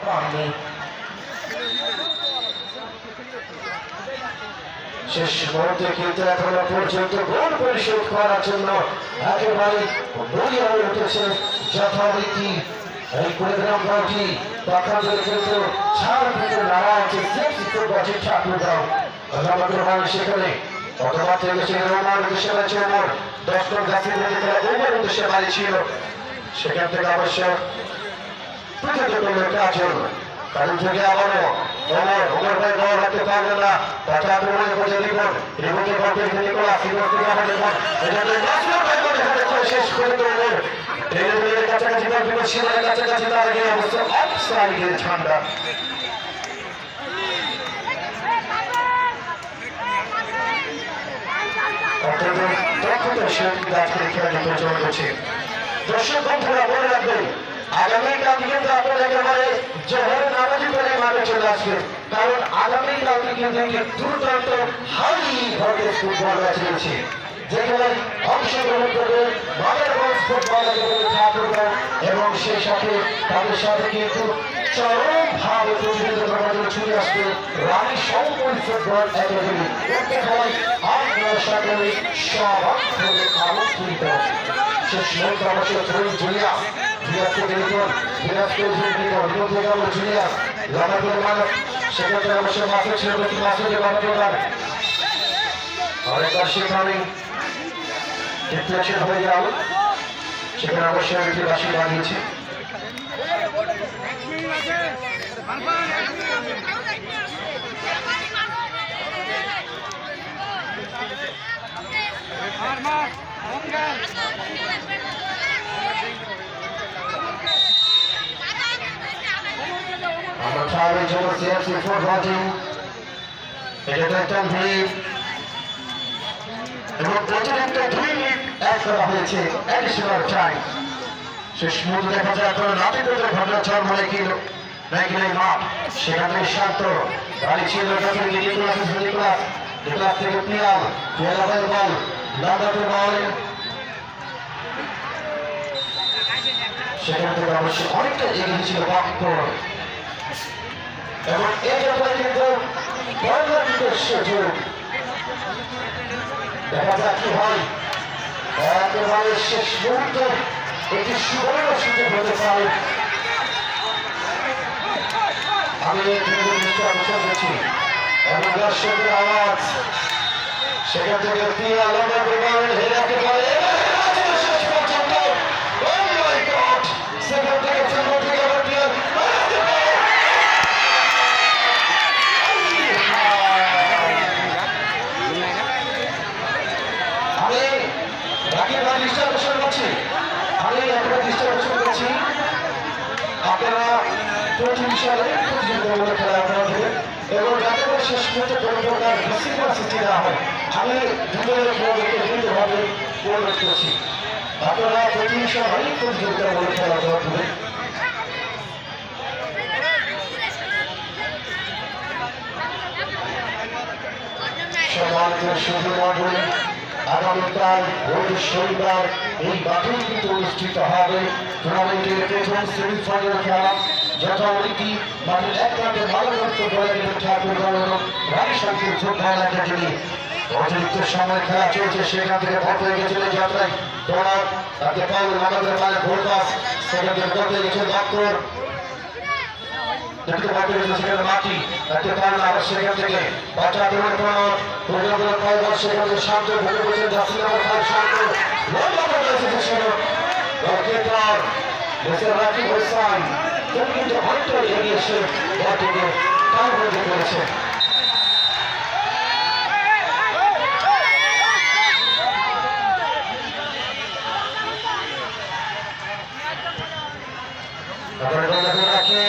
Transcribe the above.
পাননি। শেষ মুহূর্তে কিন্তু এখনো পর্যন্ত গোল পরিশোধ করার জন্য একেবারে বলিয়া হয়ে উঠেছে যথারীতি এই কুড়িগ্রাম দলটি। তখন কিন্তু ছাড় থেকে নাড়া আছে ঠাকুরগাঁও আমাদের হয় সেখানে অথবা থেকে সে রোমার উদ্দেশ্যে বাড়ি ছিল 10 টন গাছের মধ্যে তারা ওভার উদ্দেশ্যে বাড়ি ছিল। সেখান থেকে অবশ্য কাজ হল কারণ থেকে আবারও ওমর ভাই বল হাতে পারবে না তাকে আক্রমণে করে রিপোর্ট রিপোর্টের পর থেকে নিকোলাস রিপোর্ট থেকে আমাদের শেষ করে দেবো কাছাকাছি সীমার কাছাকাছি তার আগে অবস্থা অফসাইডের ঠান্ডা। দর্শক বন্ধুরা মনে রাখবেন আগামীকাল কিন্তু আপনার একেবারে জোহর নামাজি করে মাঠে চলে আসবে, কারণ আগামীকালকে কিন্তু দুর্দান্ত হাই ভোল্টেজ ফুটবল ম্যাচ রয়েছে যেখানে অংশগ্রহণ করবে বাংলাদেশ ফুটবল ঠাকুরগাঁও এবং সেই সাথে তাদের সাথে কিন্তু চরমভাবে প্রতিযোগিতা করার জন্য ছুটে আসবে রানী সম্পূর্ণ ফুটবল একাডেমি। আপনার সাথে সবাই আমন্ত্রিত। শেষ মুহূর্তে অবশ্যই ধরুন জুলিয়াস জুলিয়াসকে দেখুন জুলিয়াসকে জুলিয়াস লাভার মানব সেক্ষেত্রে অবশ্যই মাসে ছিল মাসে লাভার আরেকবার সেখানে ডিফ্লেকশন হয়ে যাও সেখানে অবশ্যই একটি রাশি বানিয়েছে। আমরা ট্রাভেল জন্য সিএফসি ফুটবল টিম এটা একটা ভিড় এবং অতিরিক্ত 2 মিনিট অ্যাড করা হয়েছে অ্যাডিশনাল টাইম। শেষ মুহূর্তে দেখা যায় কোনো নাটকের ঘটনা জন্ম নাকি মাঠ সেখানে শান্ত গাড়ি ছিল নিকোলাস থেকে পিয়াল পিয়ালের বল লাদাতে বল সেখান থেকে অবশ্যই অনেকটা এগিয়ে ছিল বাক্কর এবং এই ব্যাপারে কিন্তু সুযোগ দেখা যাক কি হয়। একেবারে শেষ মুহূর্তে একটি সুবর্ণ সুযোগ হতে পারে। আমি অনুসরণ করছি এবং দর্শকের আওয়াজ সেখান থেকে হেরাতে পারে শেষ পর্যন্ত সেখান থেকে আপনারা প্রতি সালে প্রতিযোগিতামূলক খেলা হবে এবং যাতে করে শেষ পর্যন্ত কোনো প্রকার বিশৃঙ্খলা সৃষ্টি না হয় আমি দ্রুতভাবে অনুরোধ করছি আপনারা প্রতি সালে প্রতিযোগিতামূলক খেলা হবে। সম্মানিত সুধী মণ্ডলী আগামীকাল শনিবার এই মাঠে কিন্তু অনুষ্ঠিত হবে টুর্নামেন্টের প্রথম সেমিফাইনাল খেলা যথারীতি মাঠের এক প্রান্তে ভালোগ্রস্ত ঠাকুরগাঁও এবং রানী শান্তির ফুটবল একাডেমি। অতিরিক্ত সময় খেলা চলছে সেখান থেকে ভোট হয়ে গেছিল যাত্রায় দৌড়াত তাতে পাউল আমাদের মায়ের ভোট পাস সেখান থেকে করতে গেছে ডক্টর দেখতে পাচ্ছি সেখানে মাটি তাকে পারল আবার সেখান থেকে বাচ্চা আক্রমণ করানো প্রোগ্রামের কয়েকবার সেখান থেকে শান্ত ভেবে বলছে জাসির নাম্বার 5 শান্ত রাকিব হোসেন তিনি কিন্তু অনেকটা এগিয়ে এসে বলটিকে টান করে করেছে। রাখি